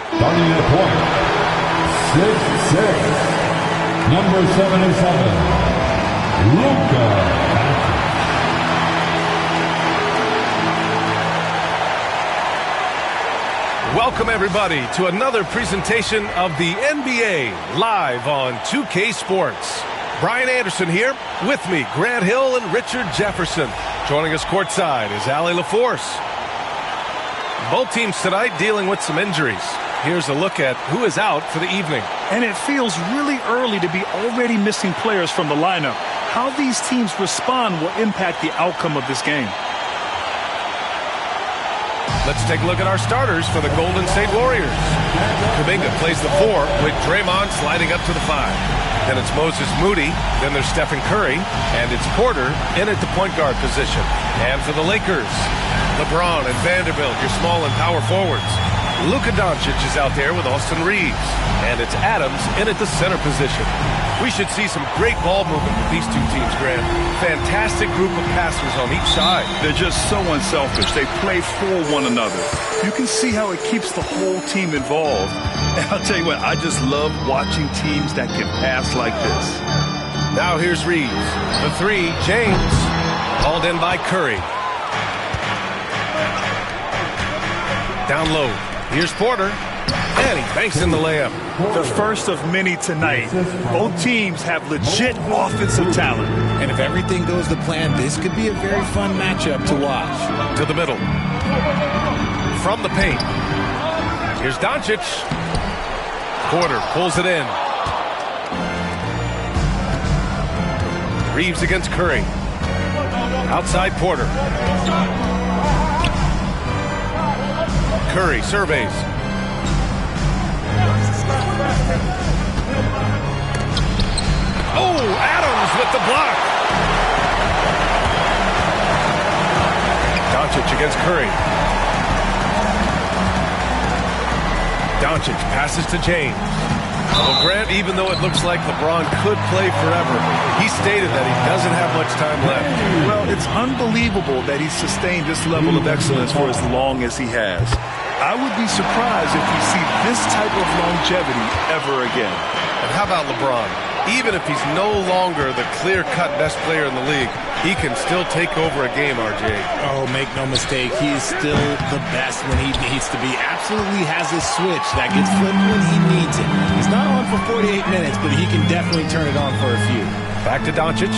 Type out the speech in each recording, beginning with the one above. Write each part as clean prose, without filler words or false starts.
Starting at point, 6'6", number 77, Luka. Welcome, everybody, to another presentation of the NBA live on 2K Sports. Brian Anderson here. With me, Grant Hill and Richard Jefferson. Joining us courtside is Allie LaForce. Both teams tonight dealing with some injuries. Here's a look at who is out for the evening. And it feels really early to be already missing players from the lineup. How these teams respond will impact the outcome of this game. Let's take a look at our starters for the Golden State Warriors. Kuminga plays the 4 with Draymond sliding up to the 5. Then it's Moses Moody, then there's Stephen Curry, and it's Porter in at the point guard position. And for the Lakers, LeBron and Vanderbilt, your small and power forwards. Luka Doncic is out there with Austin Reeves, and it's Adams in at the center position. We should see some great ball movement with these two teams, Grant. Fantastic group of passers on each side. They're just so unselfish. They play for one another. You can see how it keeps the whole team involved. And I'll tell you what, I just love watching teams that can pass like this. Now here's Reeves. The 3, James. Called in by Curry. Down low. Here's Porter. And he banks in the layup. The first of many tonight. Both teams have legit offensive talent. And if everything goes to plan, this could be a very fun matchup to watch. To the middle. From the paint. Here's Doncic. Porter pulls it in. Reeves against Curry. Outside Porter. Curry surveys. Oh, Adams with the block. Doncic against Curry. Doncic passes to James. Well, Grant, even though it looks like LeBron could play forever, he stated that he doesn't have much time left. Well, it's unbelievable that he's sustained this level of excellence for as long as he has. I would be surprised if we see this type of longevity ever again. And how about LeBron? Even if he's no longer the clear-cut best player in the league, he can still take over a game, RJ. Oh, make no mistake, he is still the best when he needs to be. Absolutely has a switch that gets flipped when he needs it. He's not on for 48 minutes, but he can definitely turn it on for a few. Back to Doncic.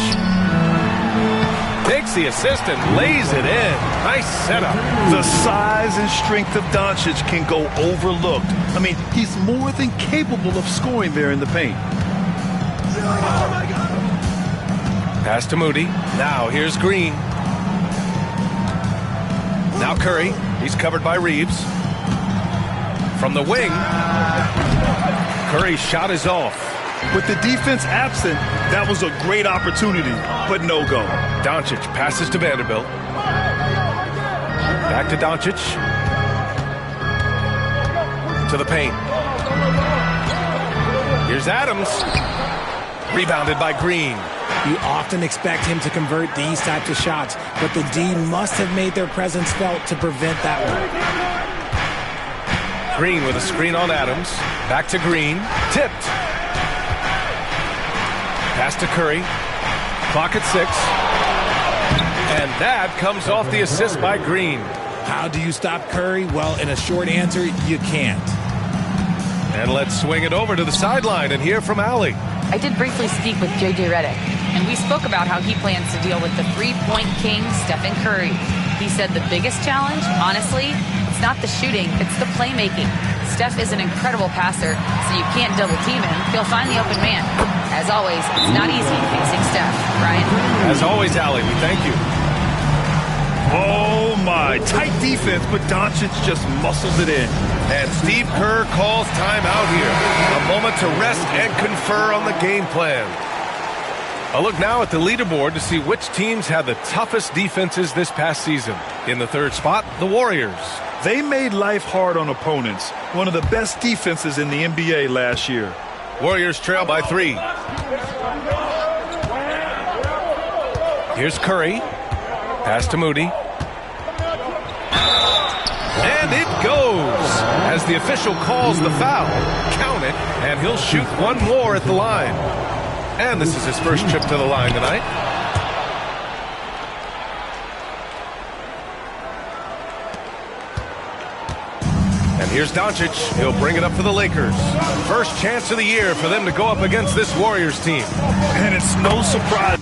Takes the assist and lays it in. Nice setup. The size and strength of Doncic can go overlooked. I mean, he's more than capable of scoring there in the paint. Pass to Moody. Now here's Green. Now Curry. He's covered by Reeves. From the wing. Curry's shot is off. With the defense absent, that was a great opportunity, but no go. Doncic passes to Vanderbilt. Back to Doncic. To the paint. Here's Adams. Rebounded by Green. You often expect him to convert these types of shots, but the D must have made their presence felt to prevent that one. Green with a screen on Adams. Back to Green. Tipped. Pass to Curry. Clock at 6. And that comes off the assist by Green. How do you stop Curry? Well, in a short answer, you can't. And let's swing it over to the sideline and hear from Allie. I did briefly speak with J.J. Redick, and we spoke about how he plans to deal with the three-point king, Stephen Curry. He said the biggest challenge, honestly, it's not the shooting, it's the playmaking. Steph is an incredible passer, so you can't double-team him. He'll find the open man. As always, it's not easy facing Steph. Brian? As always, Allie, we thank you. Oh, my. Tight defense, but Doncic just muscles it in. And Steve Kerr calls timeout here. A moment to rest and confer on the game plan. A look now at the leaderboard to see which teams had the toughest defenses this past season. In the third spot, the Warriors. They made life hard on opponents. One of the best defenses in the NBA last year. Warriors trail by 3. Here's Curry. Pass to Moody. And it goes as as the official calls the foul. Count it, and he'll shoot one more at the line. And this is his first trip to the line tonight. And here's Doncic. He'll bring it up for the Lakers. First chance of the year for them to go up against this Warriors team. And it's no surprise.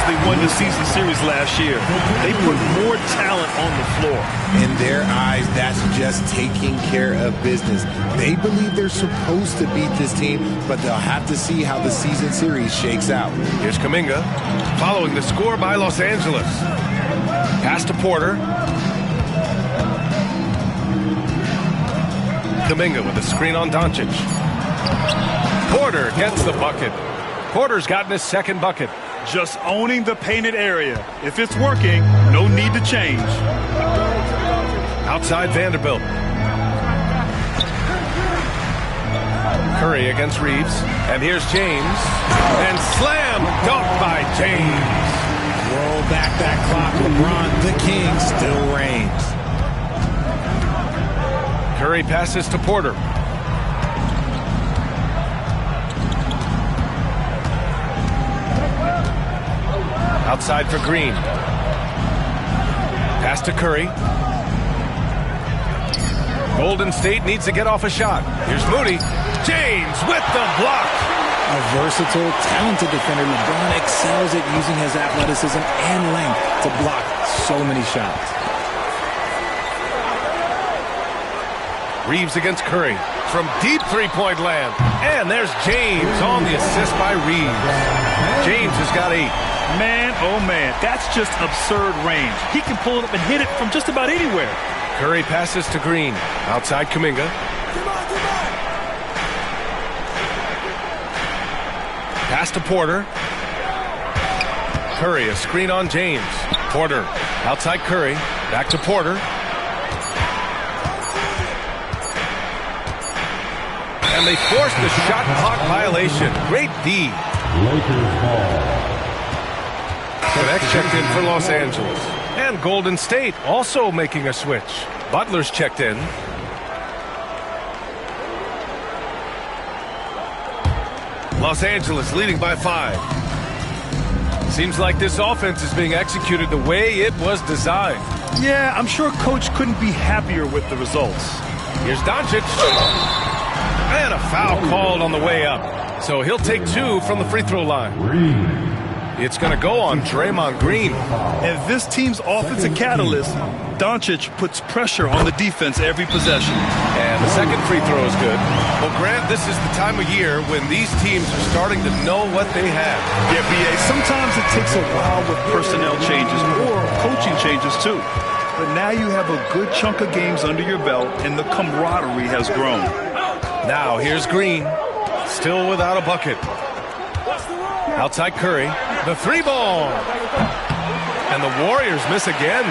They won the season series last year. They put more talent on the floor. In their eyes, that's just taking care of business. They believe they're supposed to beat this team, but they'll have to see how the season series shakes out. Here's Kuminga, following the score by Los Angeles. Pass to Porter. Kuminga with a screen on Doncic. Porter gets the bucket. Porter's gotten his second bucket. Just owning the painted area. If it's working, no need to change. Outside Vanderbilt. Curry against Reeves. And here's James. And slam dunk by James. Roll back that clock. LeBron, the king, still reigns. Curry passes to Porter. Outside for Green. Pass to Curry. Golden State needs to get off a shot. Here's Moody. James with the block. A versatile, talented defender, LeBron excels at using his athleticism and length to block so many shots. Reeves against Curry from deep three-point land. And there's James on the assist by Reeves. James has got 8. Man, oh man, that's just absurd range. He can pull it up and hit it from just about anywhere. Curry passes to Green. Outside Kuminga. Pass to Porter. Curry, a screen on James. Porter, outside Curry. Back to Porter. And they forced the shot clock violation. Great D. Lakers ball. Connect checked in for Los Angeles. And Golden State also making a switch. Butler's checked in. Los Angeles leading by 5. Seems like this offense is being executed the way it was designed. Yeah, I'm sure Coach couldn't be happier with the results. Here's Doncic. And a foul called on the way up. So he'll take 2 from the free throw line. Green. It's going to go on Draymond Green. And this team's offensive catalyst, Doncic, puts pressure on the defense every possession. And the second free throw is good. Well, Grant, this is the time of year when these teams are starting to know what they have. Yeah, B.A., sometimes it takes a while with personnel changes or coaching changes too. But now you have a good chunk of games under your belt and the camaraderie has grown. Now here's Green, still without a bucket. Outside Curry, the 3-ball. And the Warriors miss again.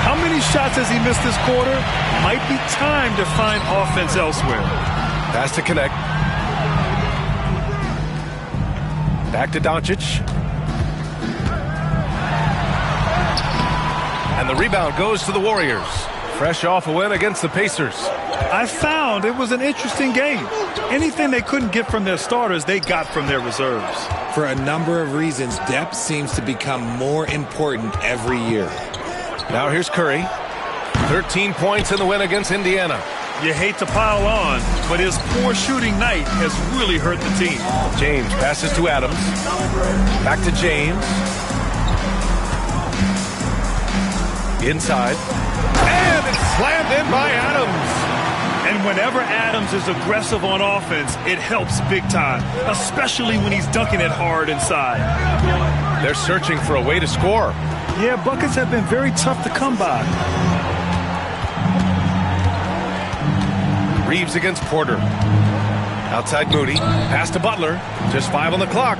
How many shots has he missed this quarter? Might be time to find offense elsewhere. Pass to connect. Back to Doncic. And the rebound goes to the Warriors. Fresh off a win against the Pacers. I found it was an interesting game. Anything they couldn't get from their starters, they got from their reserves. For a number of reasons, depth seems to become more important every year. Now here's Curry. 13 points in the win against Indiana. You hate to pile on, but his poor shooting night has really hurt the team. James passes to Adams. Back to James. Inside. And it's slammed in by Adams. And whenever Adams is aggressive on offense, it helps big time, especially when he's dunking it hard inside. They're searching for a way to score. Yeah, buckets have been very tough to come by. Reeves against Porter. Outside Moody. Pass to Butler. Just 5 on the clock.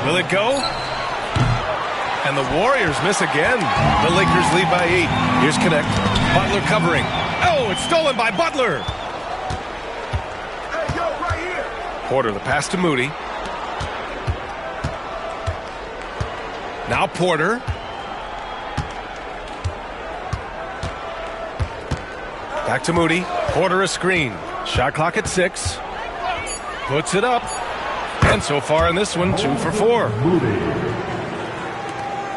Will it go? And the Warriors miss again. The Lakers lead by 8. Here's Connect. Butler covering. Oh, it's stolen by Butler. Porter, the pass to Moody. Now Porter. Back to Moody. Porter a screen. Shot clock at 6. Puts it up. And so far in this one, 2 for 4.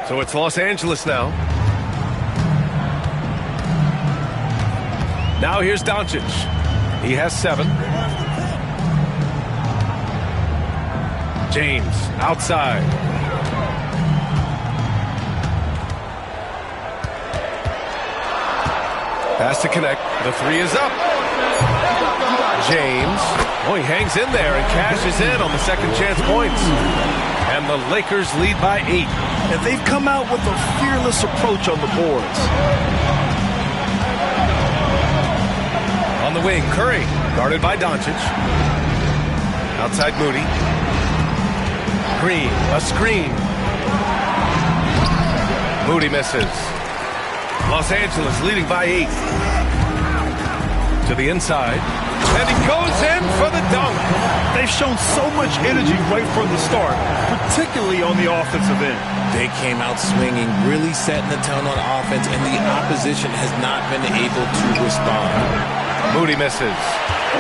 So it's Los Angeles now. Now here's Doncic. He has 7. James outside. Pass to connect. The 3 is up. James. Oh, he hangs in there and cashes in on the second chance points. And the Lakers lead by 8. And they've come out with a fearless approach on the boards. On the wing, Curry, guarded by Doncic. Outside Moody. Green, a screen. Moody misses. Los Angeles leading by 8. To the inside. And he goes in for the dunk. They've shown so much energy right from the start, particularly on the offensive end. They came out swinging, really setting the tone on offense, and the opposition has not been able to respond. Moody misses.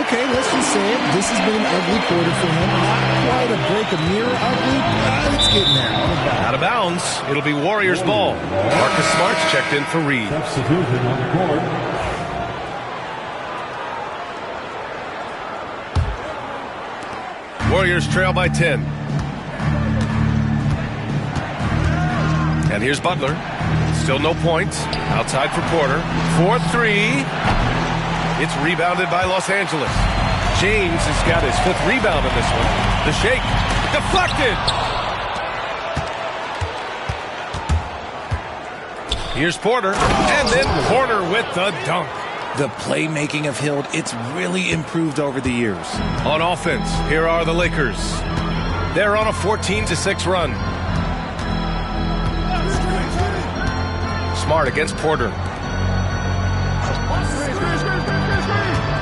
Okay, let's just say it. This has been an ugly quarter for him. Not quite a break of mirror ugly, but it's getting there. Out of bounds. It'll be Warriors ball. Marcus Smart's checked in for Reed. Substitution on the court. Warriors trail by 10. And here's Butler. Still no points. Outside for Porter. 4-3. It's rebounded by Los Angeles. James has got his 5th rebound in this one. The shake. Deflected. Here's Porter. And then Porter with the dunk. The playmaking of Hield, it's really improved over the years. On offense, here are the Lakers. They're on a 14-6 run. Smart against Porter.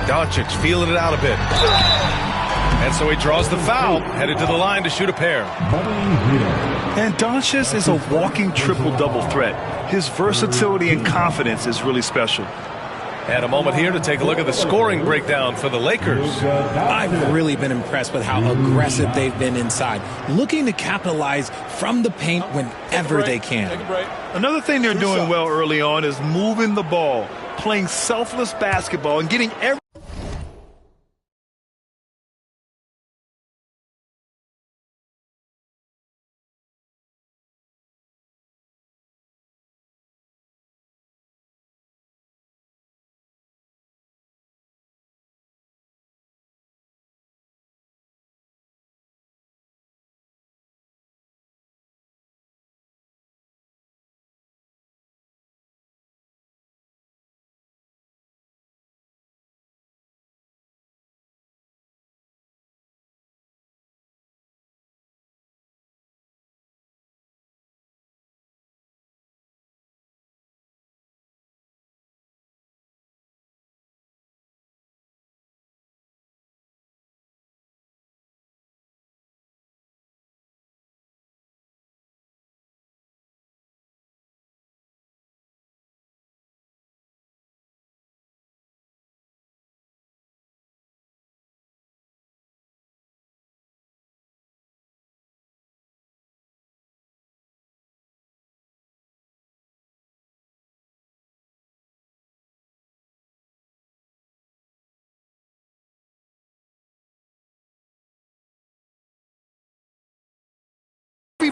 Doncic feeling it out a bit. And so he draws the foul, headed to the line to shoot a pair. And Doncic is a walking triple-double threat. His versatility and confidence is really special. And a moment here to take a look at the scoring breakdown for the Lakers. I've really been impressed with how aggressive they've been inside, looking to capitalize from the paint whenever they can. Another thing they're doing well early on is moving the ball, playing selfless basketball, and getting every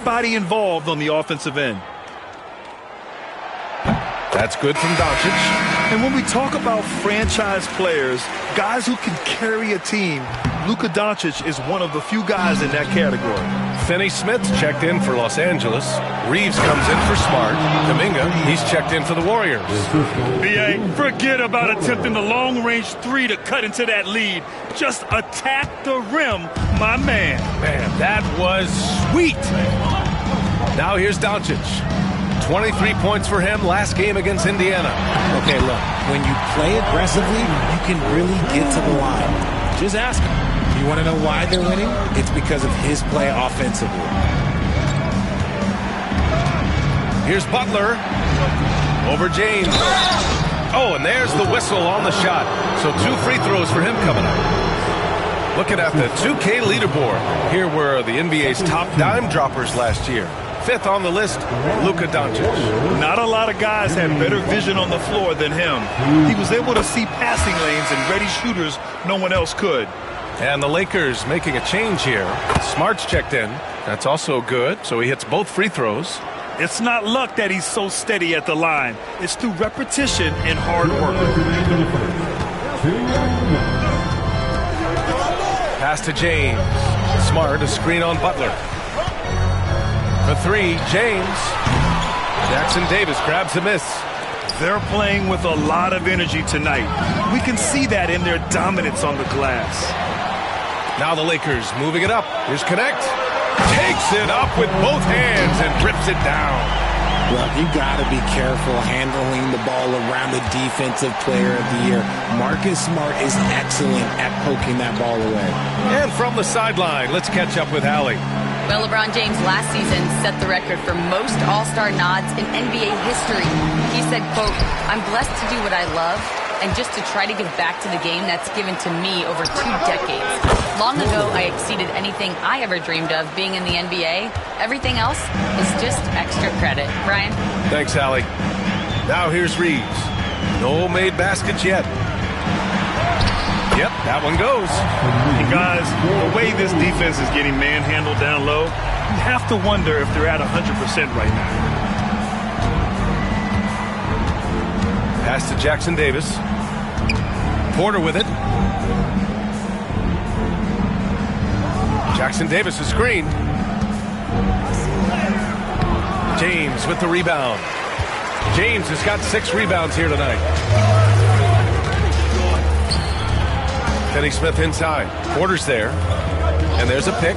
everybody involved on the offensive end. That's good from Doncic. And when we talk about franchise players, guys who can carry a team, Luka Doncic is one of the few guys in that category. Finney Smith checked in for Los Angeles. Reeves comes in for Smart. Kuminga, he's checked in for the Warriors. B.A., forget about attempting the long-range 3 to cut into that lead. Just attack the rim, my man. Man, that was sweet. Now here's Doncic. 23 points for him last game against Indiana. Okay, look, when you play aggressively, you can really get to the line. Just ask him. He You want to know why they're winning? It's because of his play offensively. Here's Butler over James. Oh, and there's the whistle on the shot. So 2 free throws for him coming up. Looking at the 2K leaderboard, here were the NBA's top dime droppers last year. 5th on the list, Luka Doncic. Not a lot of guys had better vision on the floor than him. He was able to see passing lanes and ready shooters no one else could. And the Lakers making a change here. Smart's checked in. That's also good, so he hits both free throws. It's not luck that he's so steady at the line. It's through repetition and hard work. Pass to James. Smart, a screen on Butler. For 3, James. Jackson Davis grabs a miss. They're playing with a lot of energy tonight. We can see that in their dominance on the glass. Now the Lakers moving it up. Here's Connect. Takes it up with both hands and rips it down. Well, you got to be careful handling the ball around the defensive player of the year. Marcus Smart is excellent at poking that ball away. And from the sideline, let's catch up with Allie. Well, LeBron James last season set the record for most All-Star nods in NBA history. He said, quote, "I'm blessed to do what I love and just to try to give back to the game that's given to me over 2 decades. Long ago, I exceeded anything I ever dreamed of being in the NBA. Everything else is just extra credit." Brian? Thanks, Allie. Now here's Reeves. No made baskets yet. Yep, that one goes. And guys, the way this defense is getting manhandled down low, you have to wonder if they're at 100% right now. Pass to Jackson Davis. Porter with it. Jackson Davis a screen. James with the rebound. James has got 6 rebounds here tonight. Finney Smith inside. Porter's there. And there's a pick.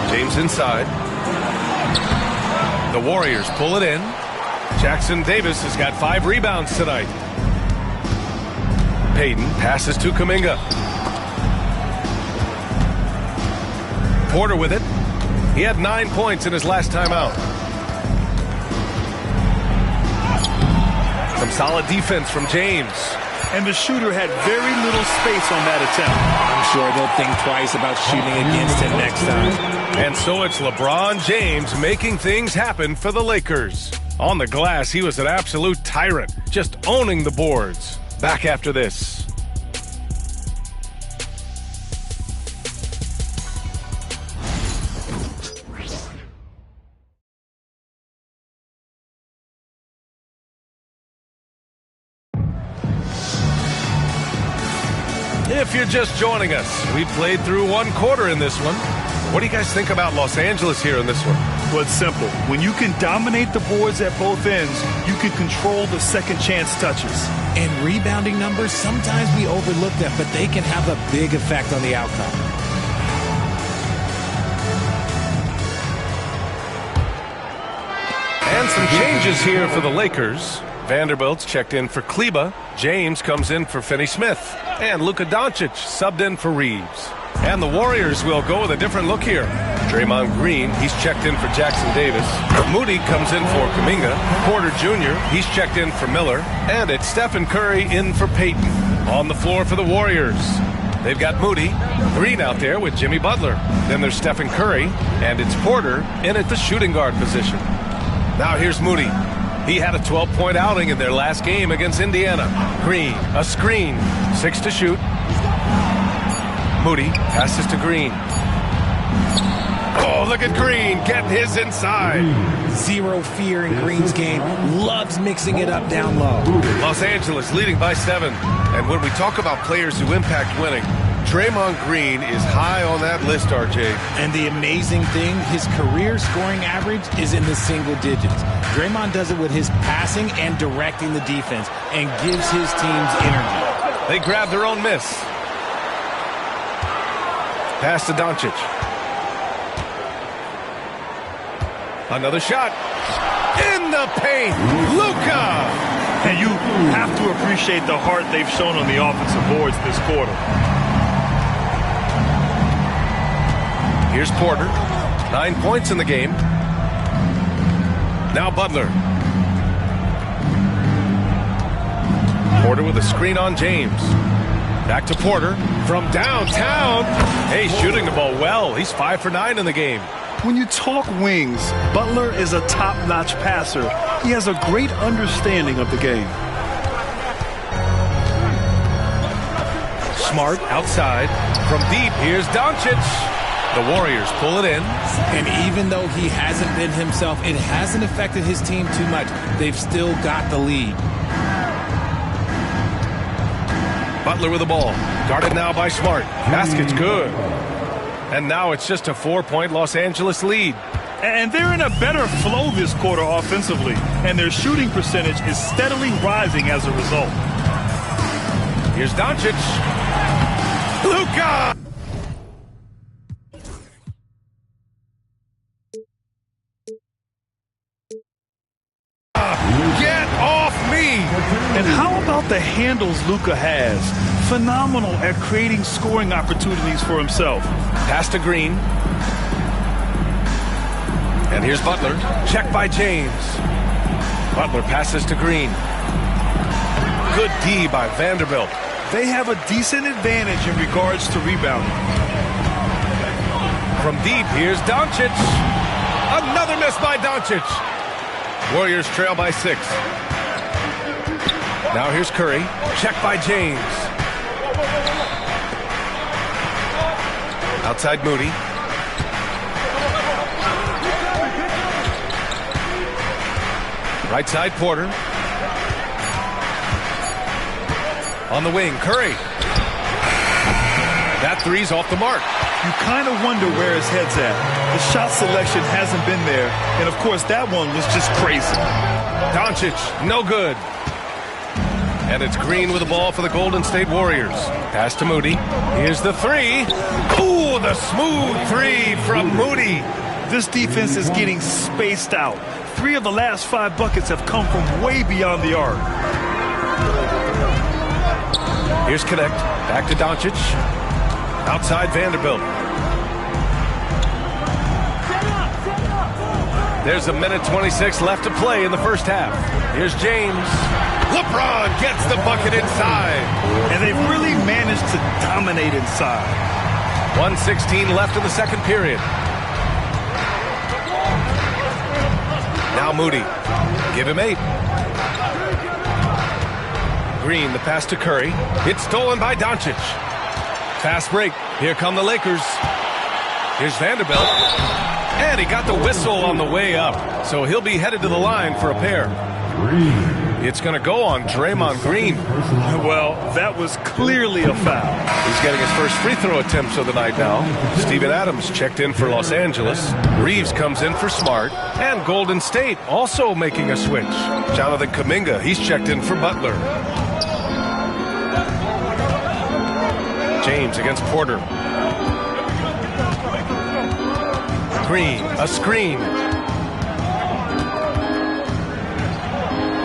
James inside. The Warriors pull it in. Jackson Davis has got 5 rebounds tonight. Payton passes to Kuminga. Porter with it. He had 9 points in his last time out. Some solid defense from James. And the shooter had very little space on that attempt. I'm sure they'll think twice about shooting against him next time. And so it's LeBron James making things happen for the Lakers. On the glass, he was an absolute tyrant, just owning the boards. Back after this. If you're just joining us, we played through 1 quarter in this one. What do you guys think about Los Angeles here in this one? Well, it's simple. When you can dominate the boards at both ends, you can control the second chance touches. And rebounding numbers, sometimes we overlook them, but they can have a big effect on the outcome. And some changes here for the Lakers. Vanderbilt's checked in for Kleba. James comes in for Finney Smith. And Luka Doncic subbed in for Reeves. And the Warriors will go with a different look here. Draymond Green, he's checked in for Jackson Davis. Moody comes in for Kuminga. Porter Jr., he's checked in for Miller. And it's Stephen Curry in for Payton. On the floor for the Warriors, they've got Moody. Green out there with Jimmy Butler. Then there's Stephen Curry. And it's Porter in at the shooting guard position. Now here's Moody. He had a 12-point outing in their last game against Indiana. Green, a screen, 6 to shoot. Moody passes to Green. Oh, look at Green getting his inside. Zero fear in Green's game. Loves mixing it up down low. Los Angeles leading by 7. And when we talk about players who impact winning, Draymond Green is high on that list, RJ. And the amazing thing, his career scoring average is in the single digits. Draymond does it with his passing and directing the defense and gives his teams energy. They grab their own miss. Pass to Doncic. Another shot. In the paint. Luka. And you have to appreciate the heart they've shown on the offensive boards this quarter. Here's Porter. 9 points in the game. Now Butler. Porter with a screen on James. Back to Porter from downtown. Hey, shooting the ball well. He's 5 for 9 in the game. When you talk wings, Butler is a top-notch passer. He has a great understanding of the game. Smart outside. From deep, here's Doncic. The Warriors pull it in. And even though he hasn't been himself, it hasn't affected his team too much. They've still got the lead. Butler with the ball. Guarded now by Smart. Basket's good. And now it's just a 4-point Los Angeles lead. And they're in a better flow this quarter offensively. And their shooting percentage is steadily rising as a result. Here's Doncic. Luka! Get off me! And how about the handles Luka has? Phenomenal at creating scoring opportunities for himself. Pass to Green. And here's Butler. Check by James. Butler passes to Green. Good D by Vanderbilt. They have a decent advantage in regards to rebounding. From deep, here's Doncic. Another miss by Doncic. Warriors trail by 6. Now here's Curry. Check by James. Outside Moody. Right side Porter. On the wing, Curry. That three's off the mark. You kind of wonder where his head's at. The shot selection hasn't been there. And, of course, that one was just crazy. Doncic, no good. And it's Green with the ball for the Golden State Warriors. Pass to Moody. Here's the three. Ooh, the smooth three from Moody. This defense is getting spaced out. 3 of the last 5 buckets have come from way beyond the arc. Here's Connect. Back to Doncic. Outside Vanderbilt. There's 1:26 left to play in the first half. Here's James. LeBron gets the bucket inside. And they've really managed to dominate inside. 1:16 left in the second period. Now Moody. Give him 8. Green, the pass to Curry. It's stolen by Doncic. Fast break. Here come the Lakers. Here's Vanderbilt. And he got the whistle on the way up. So he'll be headed to the line for a pair. It's going to go on Draymond Green. Well, that was clearly a foul. He's getting his first free throw attempts of the night now. Steven Adams checked in for Los Angeles. Reeves comes in for Smart. And Golden State also making a switch. Jonathan Kuminga, he's checked in for Butler. James against Porter. Green, a screen.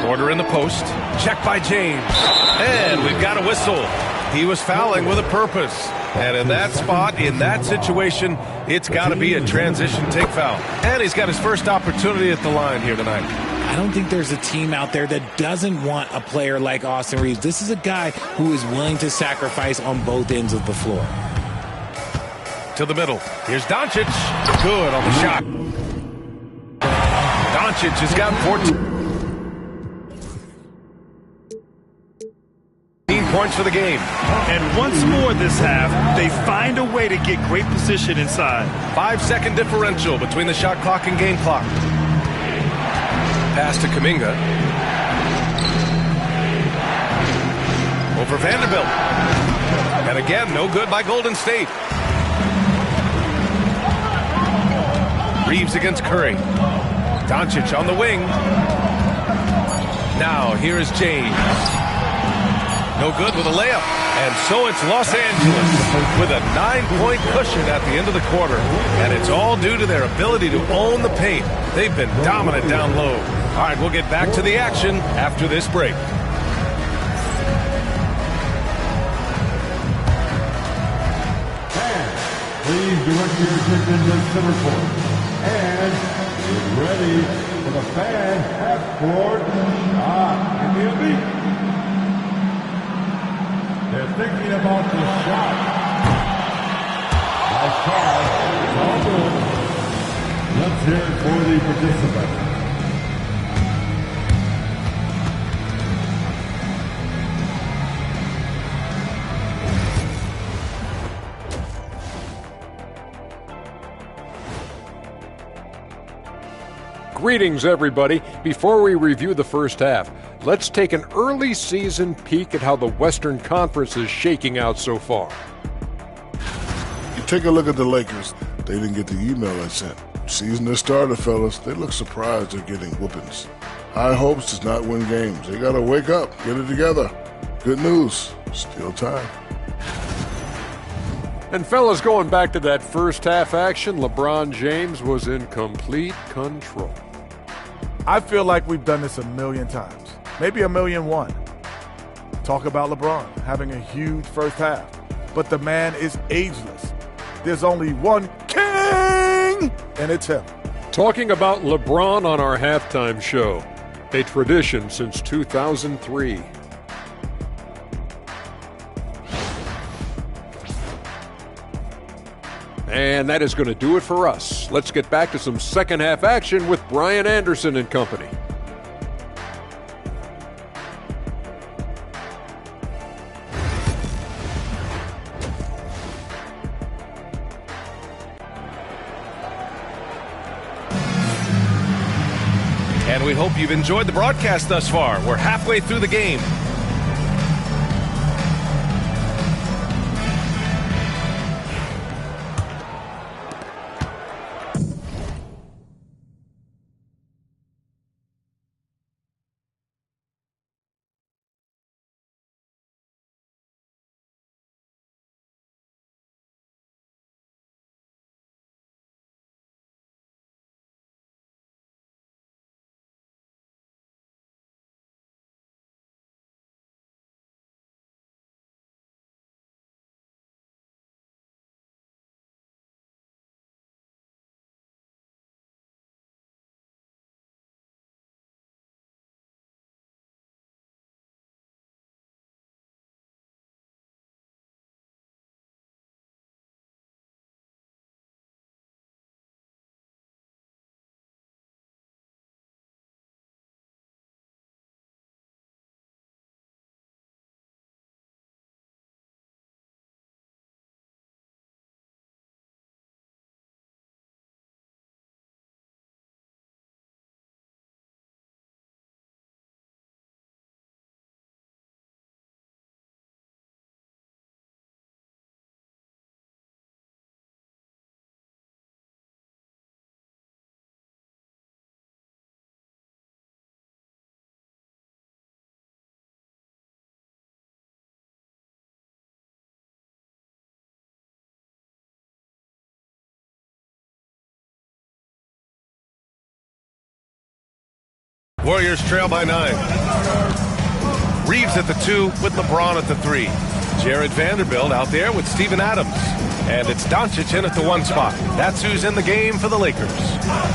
Porter in the post. Check by James. And we've got a whistle. He was fouling with a purpose. And in that spot, in that situation, it's got to be a transition take foul. And he's got his first opportunity at the line here tonight. I don't think there's a team out there that doesn't want a player like Austin Reeves. This is a guy who is willing to sacrifice on both ends of the floor. To the middle. Here's Doncic. Good on the shot. Doncic has got 14 points for the game. And once more this half, they find a way to get great position inside. 5-second differential between the shot clock and game clock. Pass to Kuminga. Over Vanderbilt. And again, no good by Golden State. Reeves against Curry. Doncic on the wing. Now, here is James. No good with a layup. And so it's Los Angeles with a 9-point cushion at the end of the quarter. And it's all due to their ability to own the paint. They've been dominant down low. All right, we'll get back to the action after this break. Please direct your attention to center court. And get ready for the fan half-court shot. Give me a beat. They're thinking about the shot. Nice try. It's all good. Let's hear it for the participants. Greetings, everybody. Before we review the first half, let's take an early season peek at how the Western Conference is shaking out so far. You take a look at the Lakers. They didn't get the email I sent. Season has started, fellas. They look surprised they're getting whoopings. High hopes does not win games. They gotta wake up, get it together. Good news, still time. And fellas, going back to that first half action, LeBron James was in complete control. I feel like we've done this a million times, maybe 1,000,001. Talk about LeBron having a huge first half, but the man is ageless. There's only one king, and it's him. Talking about LeBron on our halftime show, a tradition since 2003. And that is going to do it for us. Let's get back to some second half action with Brian Anderson and company. And we hope you've enjoyed the broadcast thus far. We're halfway through the game. Warriors trail by 9. Reeves at the 2 with LeBron at the 3. Jared Vanderbilt out there with Steven Adams. And it's Doncic in at the 1 spot. That's who's in the game for the Lakers.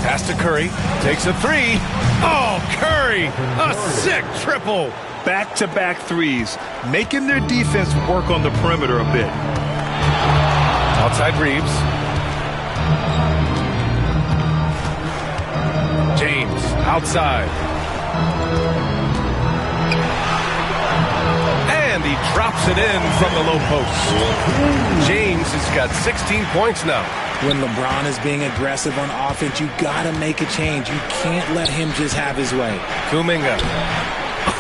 Pass to Curry. Takes a 3. Oh, Curry! A sick triple. Back-to-back threes, making their defense work on the perimeter a bit. Outside Reeves. James outside. And he drops it in from the low post. James has got 16 points now. When LeBron is being aggressive on offense, you got to make a change. You can't let him just have his way. Kuminga.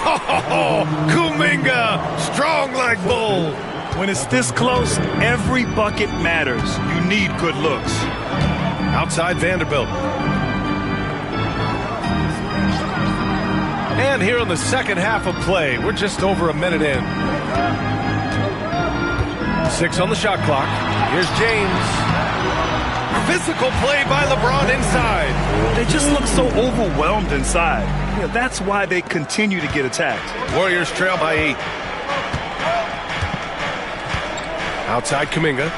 Oh, Kuminga, strong like bull. When it's this close, every bucket matters. You need good looks. Outside Vanderbilt. And here in the second half of play, we're just over a minute in. 6 on the shot clock. Here's James. Physical play by LeBron inside. They just look so overwhelmed inside. That's why they continue to get attacked. Warriors trail by 8. Outside Kuminga.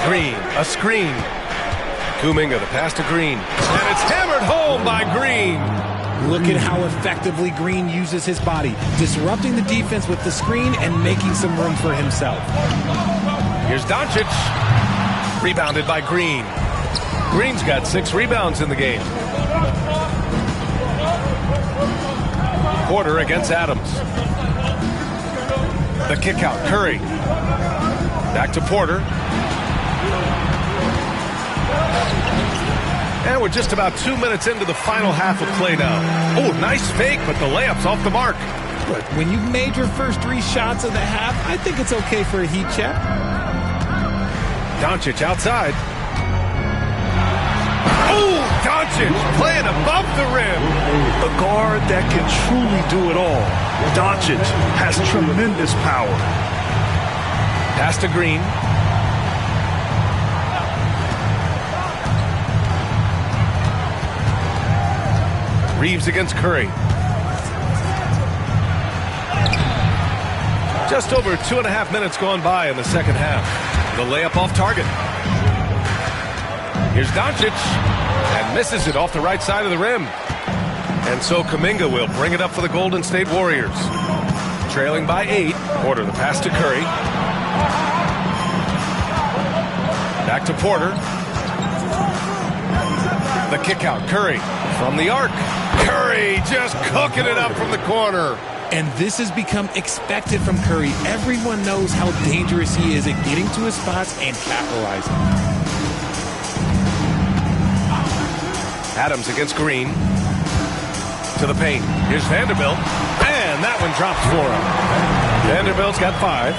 Green, a screen. Kuminga, the pass to Green. And it's hammered home by Green. Look at how effectively Green uses his body, disrupting the defense with the screen and making some room for himself. Here's Doncic. Rebounded by Green. Green's got 6 rebounds in the game. Porter against Adams. The kick out, Curry. Back to Porter. And we're just about 2 minutes into the final half of play now. Oh, nice fake, but the layup's off the mark. Look, when you've made your first 3 shots of the half, I think it's okay for a heat check. Doncic outside. Oh, Doncic playing above the rim. A guard that can truly do it all. Doncic has tremendous power. Pass to Green. Reeves against Curry. Just over 2.5 minutes gone by in the second half. The layup off target. Here's Doncic. And misses it off the right side of the rim. And so Kuminga will bring it up for the Golden State Warriors. Trailing by 8. Porter, the pass to Curry. Back to Porter. The kick out, Curry from the arc. Curry just cooking it up from the corner. And this has become expected from Curry. Everyone knows how dangerous he is at getting to his spots and capitalizing. Adams against Green. To the paint. Here's Vanderbilt. And that one drops for him. Vanderbilt's got 5.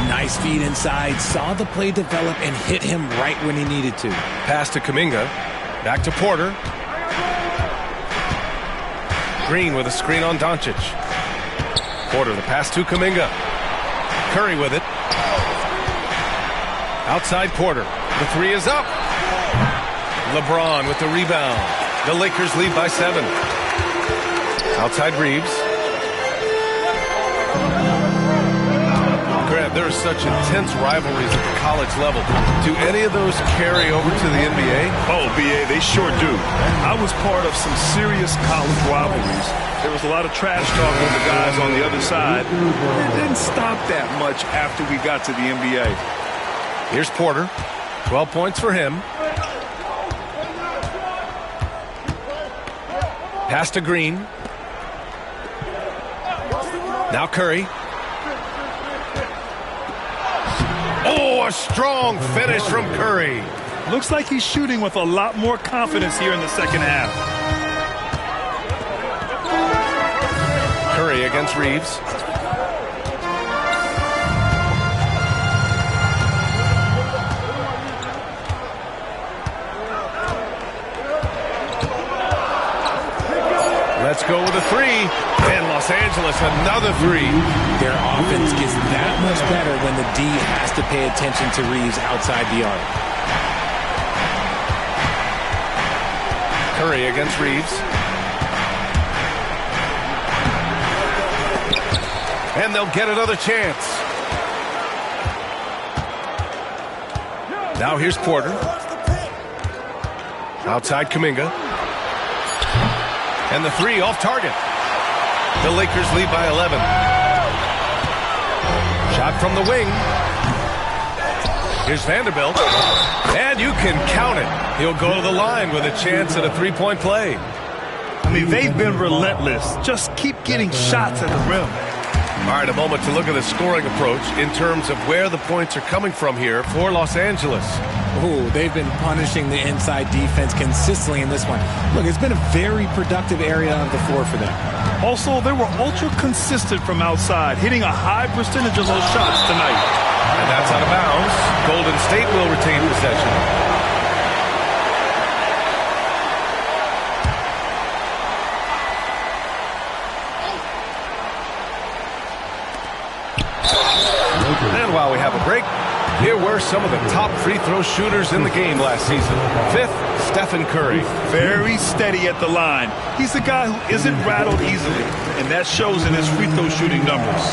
Nice feed inside. Saw the play develop and hit him right when he needed to. Pass to Kuminga. Back to Porter. Green with a screen on Doncic. Porter, the pass to Kuminga. Curry with it. Outside Porter. The 3 is up. LeBron with the rebound. The Lakers lead by 7. Outside Reeves. Grant, there are such intense rivalries at the college level. Do any of those carry over to the NBA? Oh, BA, they sure do. I was part of some serious college rivalries. There was a lot of trash talk with the guys on the other side. It didn't stop that much after we got to the NBA. Here's Porter. 12 points for him. Pass to Green. Now Curry. Oh, a strong finish from Curry. Looks like he's shooting with a lot more confidence here in the second half. Curry against Reeves. Let's go with a 3. And Los Angeles, another 3. Their offense gets that much better when the D has to pay attention to Reeves outside the arc. Curry against Reeves. And they'll get another chance. Now here's Porter. Outside Kuminga. And the 3 off target. The Lakers lead by 11. Shot from the wing. Here's Vanderbilt. And you can count it. He'll go to the line with a chance at a 3-point play. I mean, they've been relentless. Just keep getting shots at the rim. All right, a moment to look at the scoring approach in terms of where the points are coming from here for Los Angeles. Ooh, they've been punishing the inside defense consistently in this one. Look, it's been a very productive area of the floor for them. Also, they were ultra consistent from outside, hitting a high percentage of those shots tonight. And that's out of bounds. Golden State will retain possession. And while we have a break, here were some of the top free throw shooters in the game last season. 5th, Stephen Curry. Very steady at the line. He's a guy who isn't rattled easily, and that shows in his free throw shooting numbers.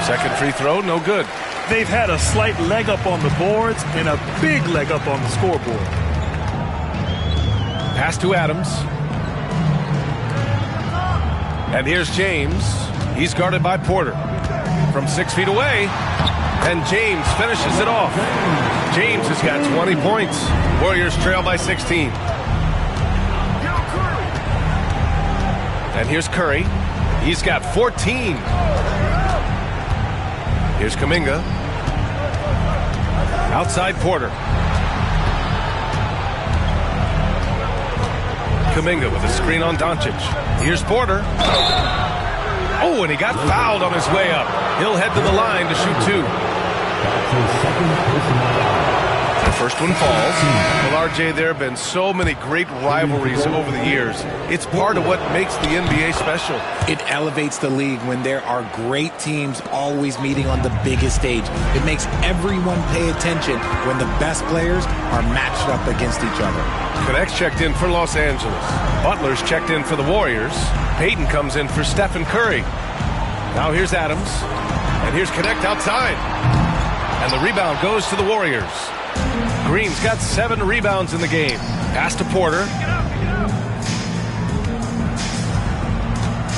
2nd free throw, no good. They've had a slight leg up on the boards and a big leg up on the scoreboard. Pass to Adams. And here's James. He's guarded by Porter. From 6 feet away. And James finishes it off. James has got 20 points. Warriors trail by 16. And here's Curry. He's got 14. Here's Kuminga. Outside Porter. Kuminga with a screen on Doncic. Here's Porter. Oh, and he got fouled on his way up. He'll head to the line to shoot 2. The first one falls. Well, RJ, there have been so many great rivalries over the years. It's part of what makes the NBA special. It elevates the league when there are great teams always meeting on the biggest stage. It makes everyone pay attention when the best players are matched up against each other. Connects checked in for Los Angeles. Butler's checked in for the Warriors. Payton comes in for Stephen Curry. Now here's Adams. And here's Connect outside. And the rebound goes to the Warriors. Green's got 7 rebounds in the game. Pass to Porter.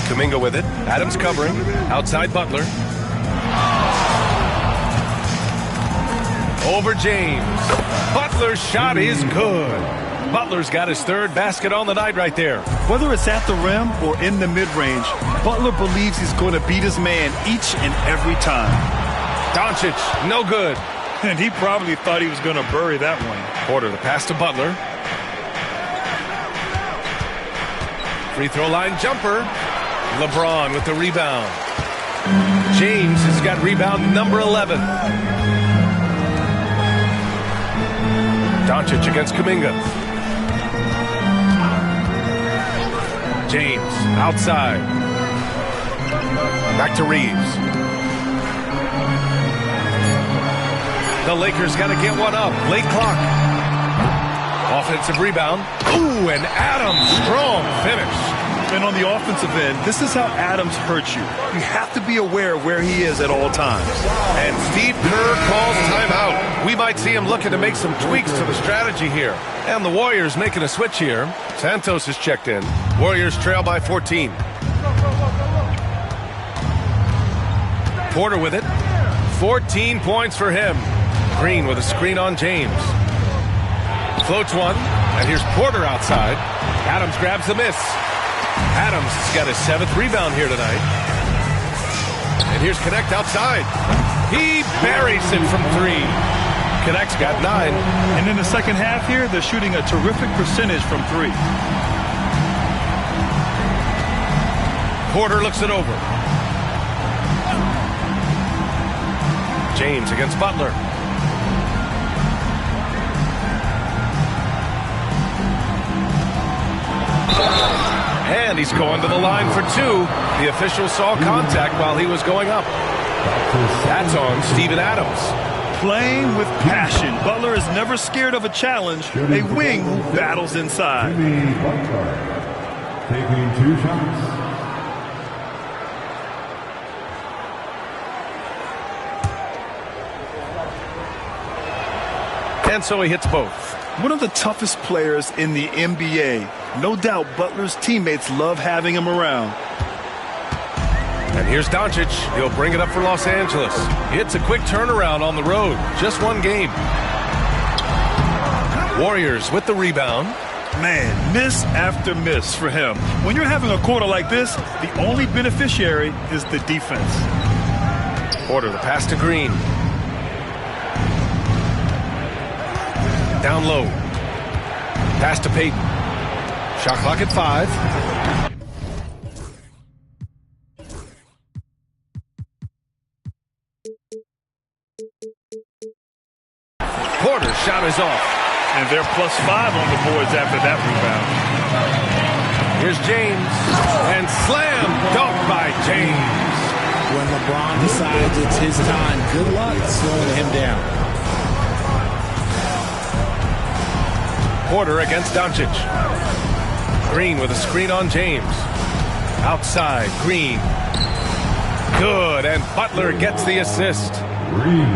Kuminga with it. Adams covering. Outside Butler. Over James. Butler's shot is good. Butler's got his 3rd basket on the night right there. Whether it's at the rim or in the mid-range, Butler believes he's going to beat his man each and every time. Doncic, no good. And he probably thought he was going to bury that one. Porter, the pass to Butler. Free throw line jumper. LeBron with the rebound. James has got rebound number 11. Doncic against Kuminga. James outside. Back to Reeves. The Lakers got to get one up. Late clock. Offensive rebound. Ooh, and Adams, strong finish. And on the offensive end, this is how Adams hurts you. You have to be aware of where he is at all times. And Steve Kerr calls timeout. We might see him looking to make some tweaks to the strategy here. And the Warriors making a switch here. Santos is checked in. Warriors trail by 14. Porter with it. 14 points for him. Green with a screen on James. Floats one. And here's Porter outside. Adams grabs the miss. Adams has got his 7th rebound here tonight. And here's Connect outside. He buries it from 3. Connect's got 9. And in the second half here, they're shooting a terrific percentage from 3. Porter looks it over. James against Butler. And he's going to the line for 2. The official saw contact while he was going up. That's on Steven Adams. Playing with passion. Butler is never scared of a challenge. A wing who battles inside. Jimmy Butler taking 2 shots. And so he hits both. One of the toughest players in the NBA. No doubt Butler's teammates love having him around. And here's Doncic. He'll bring it up for Los Angeles. It's a quick turnaround on the road. Just 1 game. Warriors with the rebound. Man, miss after miss for him. When you're having a quarter like this, the only beneficiary is the defense. Porter, the pass to Green. Down low. Pass to Payton. Shot clock at 5. Porter's shot is off. And they're +5 on the boards after that rebound. Here's James. And slam dunk by James. when LeBron decides it's his time, good luck slowing him down. Porter against Doncic. Green with a screen on James. Outside, Green. Good, and Butler gets the assist.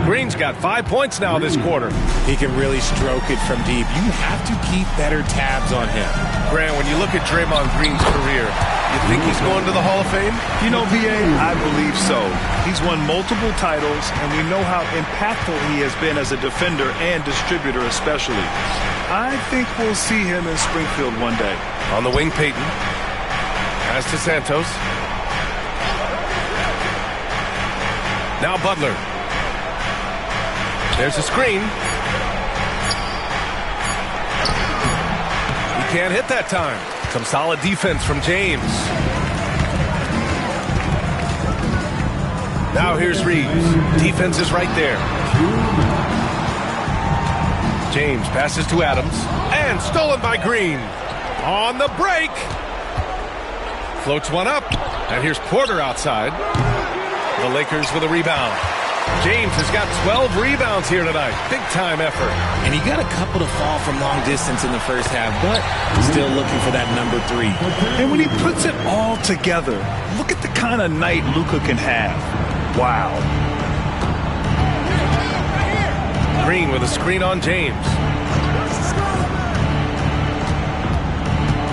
Green's got 5 points now this quarter. He can really stroke it from deep. You have to keep better tabs on him. Grant, when you look at Draymond Green's career, you think he's going to the Hall of Fame? You know, VA, I believe so. He's won multiple titles, and we know how impactful he has been as a defender and distributor especially. I think we'll see him in Springfield one day. On the wing, Payton. Pass to Santos. Now Butler. There's a screen. He can't hit that time. Some solid defense from James. Now here's Reeves. Defense is right there. James passes to Adams. And stolen by Green. On the break. Floats one up. And here's Porter outside. The Lakers with a rebound. James has got 12 rebounds here tonight. Big-time effort. And he got a couple to fall from long distance in the first half, but still looking for that number 3. And when he puts it all together, look at the kind of night Luka can have. Wow. Green with a screen on James.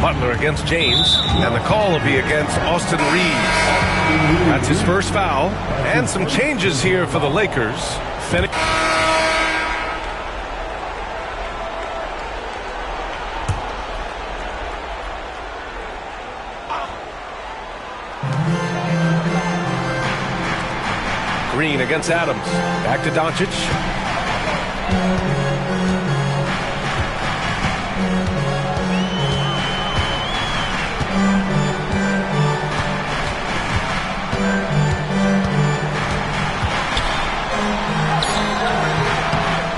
Butler against James, and the call will be against Austin Reeves. That's his first foul, and some changes here for the Lakers. Green against Adams. Back to Doncic.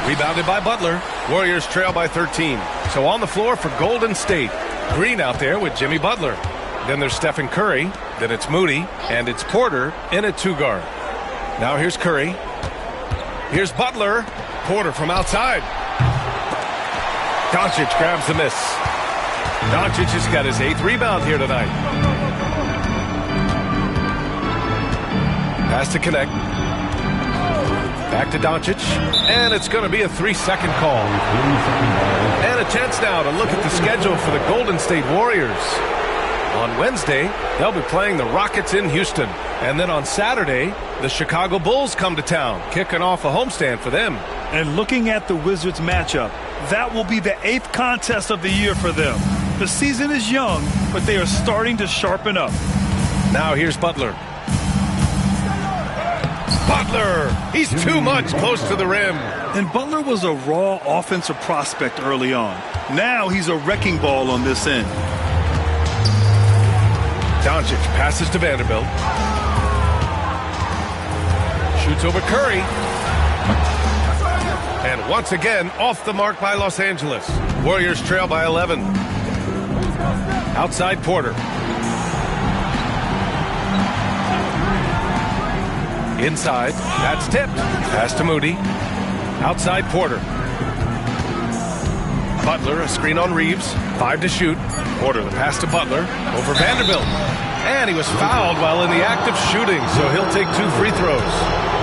Rebounded by Butler. Warriors trail by 13. So on the floor for Golden State. Green out there with Jimmy Butler. Then there's Stephen Curry. Then it's Moody. And it's Porter in at 2-guard. Now here's Curry. Here's Butler. Porter from outside. Doncic grabs the miss. Doncic has got his 8th rebound here tonight. Has to connect. Back to Doncic, and it's going to be a 3-second call. And a chance now to look at the schedule for the Golden State Warriors. On Wednesday, they'll be playing the Rockets in Houston. And then on Saturday, the Chicago Bulls come to town, kicking off a homestand for them. And looking at the Wizards matchup, that will be the 8th contest of the year for them. The season is young, but they are starting to sharpen up. Now here's Butler. Butler! He's too much close to the rim. And Butler was a raw offensive prospect early on. Now he's a wrecking ball on this end. Doncic passes to Vanderbilt. Shoots over Curry. And once again, off the mark by Los Angeles. Warriors trail by 11. Outside Porter. Inside, that's tipped. Pass to Moody. Outside Porter. Butler, a screen on Reeves. 5 to shoot. Porter, the pass to Butler. Over Vanderbilt. And he was fouled while in the act of shooting, so he'll take 2 free throws.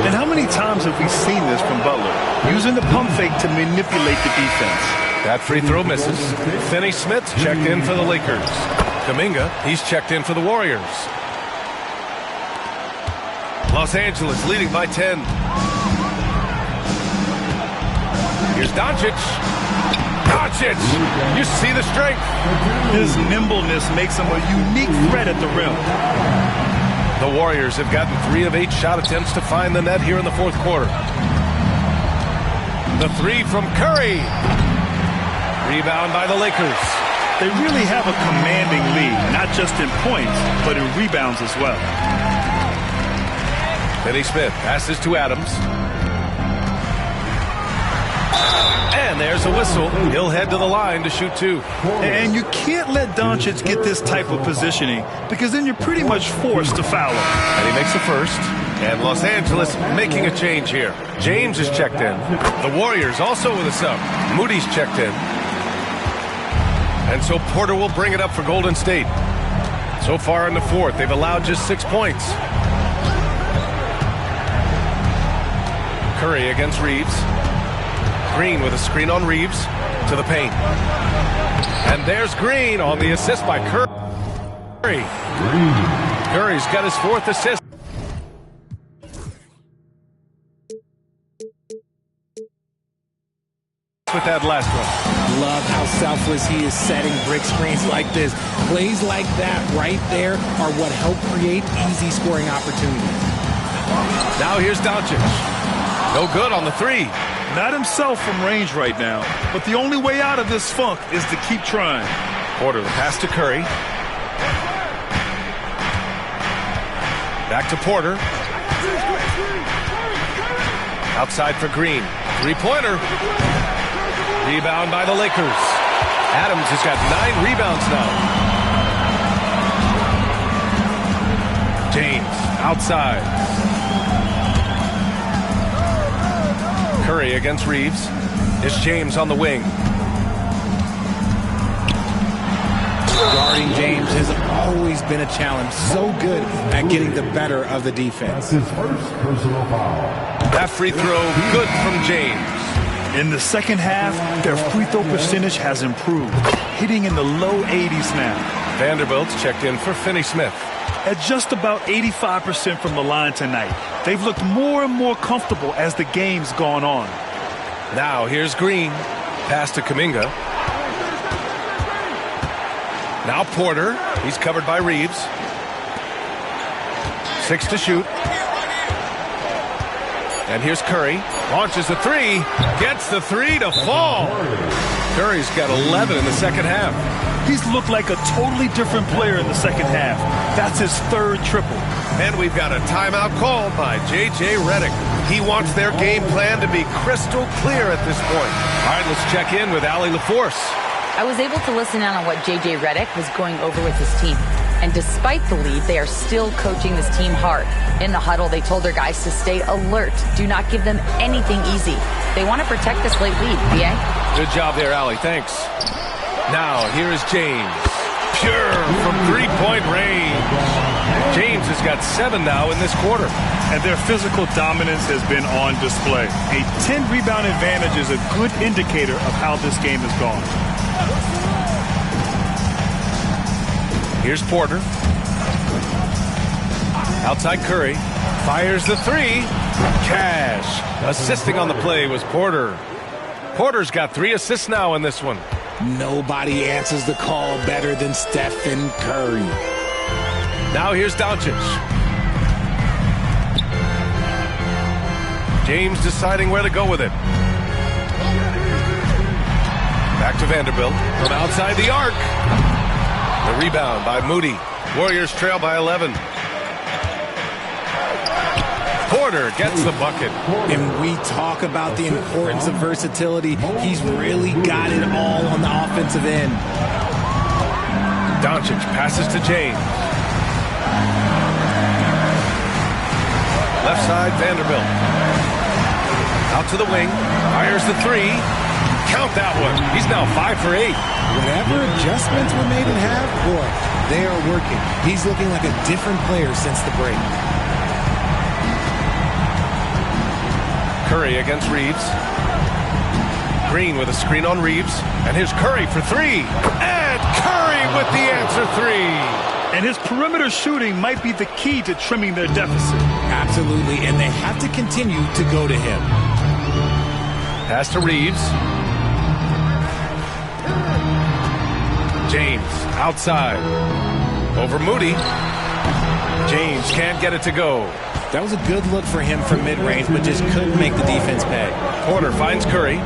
And how many times have we seen this from Butler? Using the pump fake to manipulate the defense. That free throw misses. Finney-Smith's checked in for the Lakers. Kuminga, he's checked in for the Warriors. Los Angeles leading by 10. Here's Doncic. Doncic! You see the strength. His nimbleness makes him a unique threat at the rim. The Warriors have gotten 3 of 8 shot attempts to find the net here in the 4th quarter. The 3 from Curry. Rebound by the Lakers. They really have a commanding lead, not just in points, but in rebounds as well. Finney-Smith passes to Adams. And there's a whistle. He'll head to the line to shoot 2. And you can't let Doncic get this type of positioning because then you're pretty much forced to foul him. And he makes the first. And Los Angeles making a change here. James is checked in. The Warriors also with a sub. Moody's checked in. And so Porter will bring it up for Golden State. So far in the fourth, they've allowed just 6 points. Curry against Reeves. Green with a screen on Reeves to the paint. And there's Green on the assist by Curry. Curry's got his 4th assist. With that last one. Love how selfless he is setting brick screens like this. Plays like that right there are what help create easy scoring opportunities. Now here's Doncic. No good on the 3. Not himself from range right now, but the only way out of this funk is to keep trying. Porter, the pass to Curry. Back to Porter. Outside for Green. 3-pointer. Rebound by the Lakers. Adams has got 9 rebounds now. James outside. Curry against Reeves. It's James on the wing. Guarding James has always been a challenge. So good at getting the better of the defense. That's his first personal foul. That free throw good from James. In the second half, their free throw percentage has improved, hitting in the low 80s now. Vanderbilt's checked in for Finney-Smith. At just about 85% from the line tonight, they've looked more and more comfortable as the game's gone on. Now here's Green. Pass to Kuminga. Now Porter. He's covered by Reeves. 6 to shoot. And here's Curry. Launches the 3. Gets the 3 to fall. Curry's got 11 in the second half. He's looked like a totally different player in the second half. That's his 3rd triple. And we've got a timeout called by J.J. Redick. He wants their game plan to be crystal clear at this point. All right, let's check in with Allie LaForce. I was able to listen in on what J.J. Redick was going over with his team. And despite the lead, they are still coaching this team hard. In the huddle, they told their guys to stay alert. Do not give them anything easy. They want to protect this late lead, BA. Good job there, Allie. Thanks. Now, here is James. Pure from 3-point range. James has got 7 now in this quarter. And their physical dominance has been on display. A 10-rebound advantage is a good indicator of how this game has gone. Here's Porter. Outside Curry. Fires the 3. Cash. Assisting on the play was Porter. Porter's got 3 assists now in this one. Nobody answers the call better than Stephen Curry. Now here's Doncic. James deciding where to go with it. Back to Vanderbilt from outside the arc. The rebound by Moody. Warriors trail by 11. Porter gets the bucket. And we talk about the importance of versatility. He's really got it all on the offensive end. Doncic passes to James. Left side, Vanderbilt. Out to the wing. Fires the 3. Count that one. He's now 5 for 8. Whatever adjustments were made in half, boy, they are working. He's looking like a different player since the break. Curry against Reeves. Green with a screen on Reeves. And here's Curry for 3. And Curry with the answer 3. And his perimeter shooting might be the key to trimming their deficit. Absolutely, and they have to continue to go to him. Pass to Reeves. James outside. Over Moody. James can't get it to go. That was a good look for him from mid-range, but just couldn't make the defense pay. Porter finds Curry.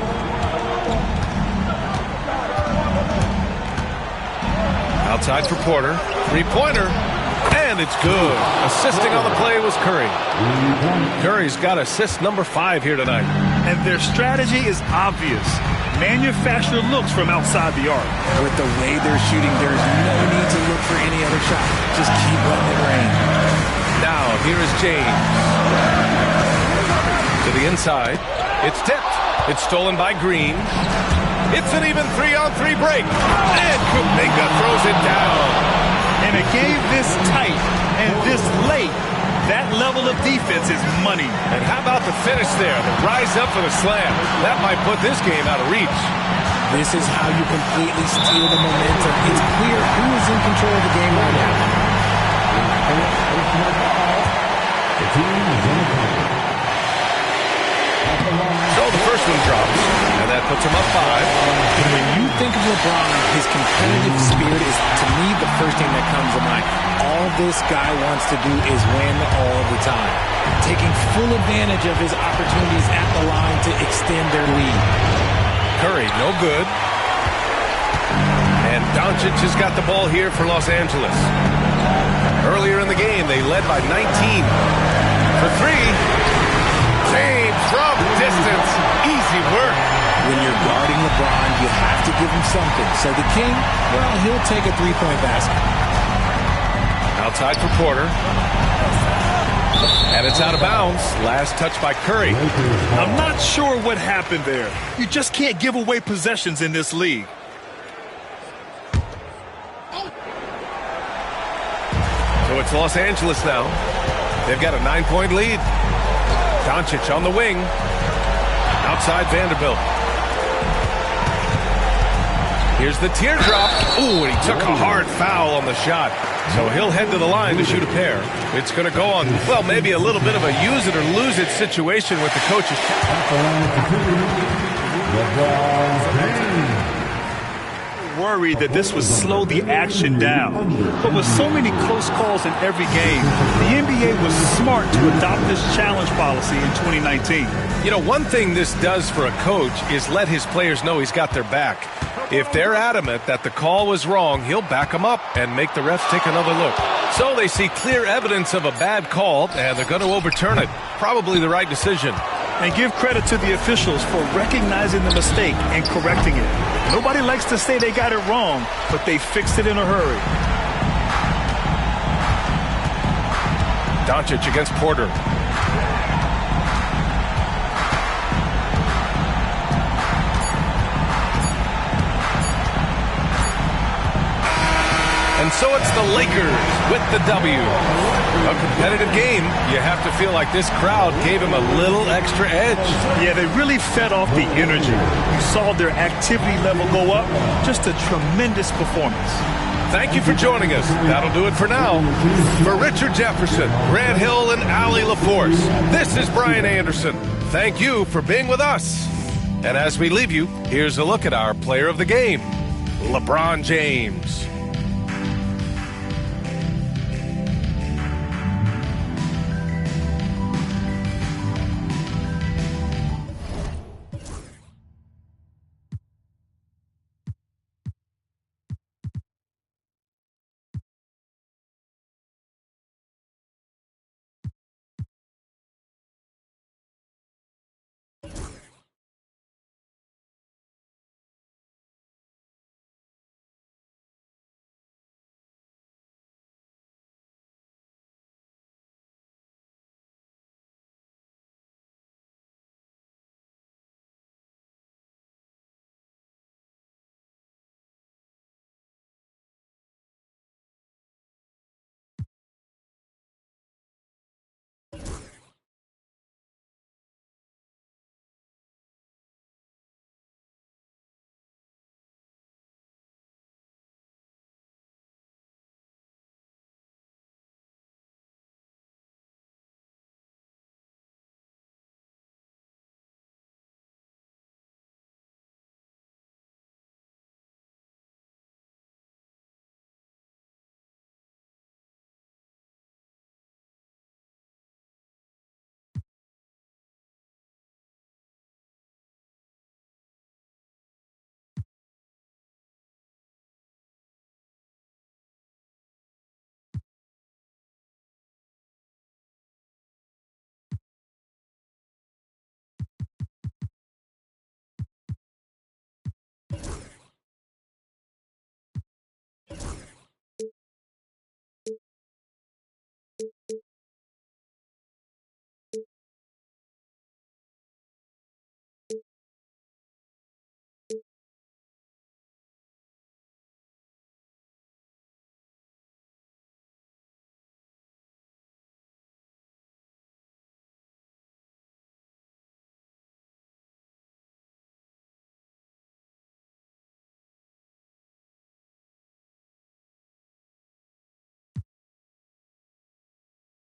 Outside for Porter. 3-pointer. And it's good. Assisting on the play was Curry. Curry's got assist number 5 here tonight. And their strategy is obvious. Manufacture looks from outside the arc. With the way they're shooting, there's no need to look for any other shot. Just keep letting it rain. Now, here is James. To the inside. It's tipped. It's stolen by Green. It's an even 3-on-3 break. And Kuminga throws it down. In a game this tight and this late, that level of defense is money. And how about the finish there? The rise up for the slam. That might put this game out of reach. This is how you completely steal the momentum. It's clear who is in control of the game right now. So the first one drops, and that puts him up 5. When you think of LeBron, his competitive spirit is, to me, the first thing that comes to mind. All this guy wants to do is win all the time, taking full advantage of his opportunities at the line to extend their lead. Curry, no good. And Doncic has got the ball here for Los Angeles. Earlier in the game, they led by 19. For 3, James from distance. Easy work. When you're guarding LeBron, you have to give him something. So the King, well, he'll take a three-point basket. Outside for Porter. And it's out of bounds. Last touch by Curry. I'm not sure what happened there. You just can't give away possessions in this league. So it's Los Angeles now. They've got a 9-point lead. Doncic on the wing. Outside Vanderbilt. Here's the teardrop. Ooh, and he took a hard foul on the shot. So he'll head to the line to shoot a pair. It's going to go on, well, maybe a little bit of a use it or lose it situation with the coaches. Worried that this would slow the action down. But with so many close calls in every game, the NBA was smart to adopt this challenge policy in 2019. You know, one thing this does for a coach is let his players know he's got their back. If they're adamant that the call was wrong, he'll back them up and make the refs take another look. So they see clear evidence of a bad call, and they're going to overturn it. Probably the right decision. And give credit to the officials for recognizing the mistake and correcting it. Nobody likes to say they got it wrong, but they fixed it in a hurry. Doncic against Porter. And so it's the Lakers with the W. A competitive game. You have to feel like this crowd gave him a little extra edge. Yeah, they really fed off the energy. You saw their activity level go up. Just a tremendous performance. Thank you for joining us. That'll do it for now. For Richard Jefferson, Grant Hill, and Allie LaForce, this is Brian Anderson. Thank you for being with us. And as we leave you, here's a look at our player of the game, LeBron James.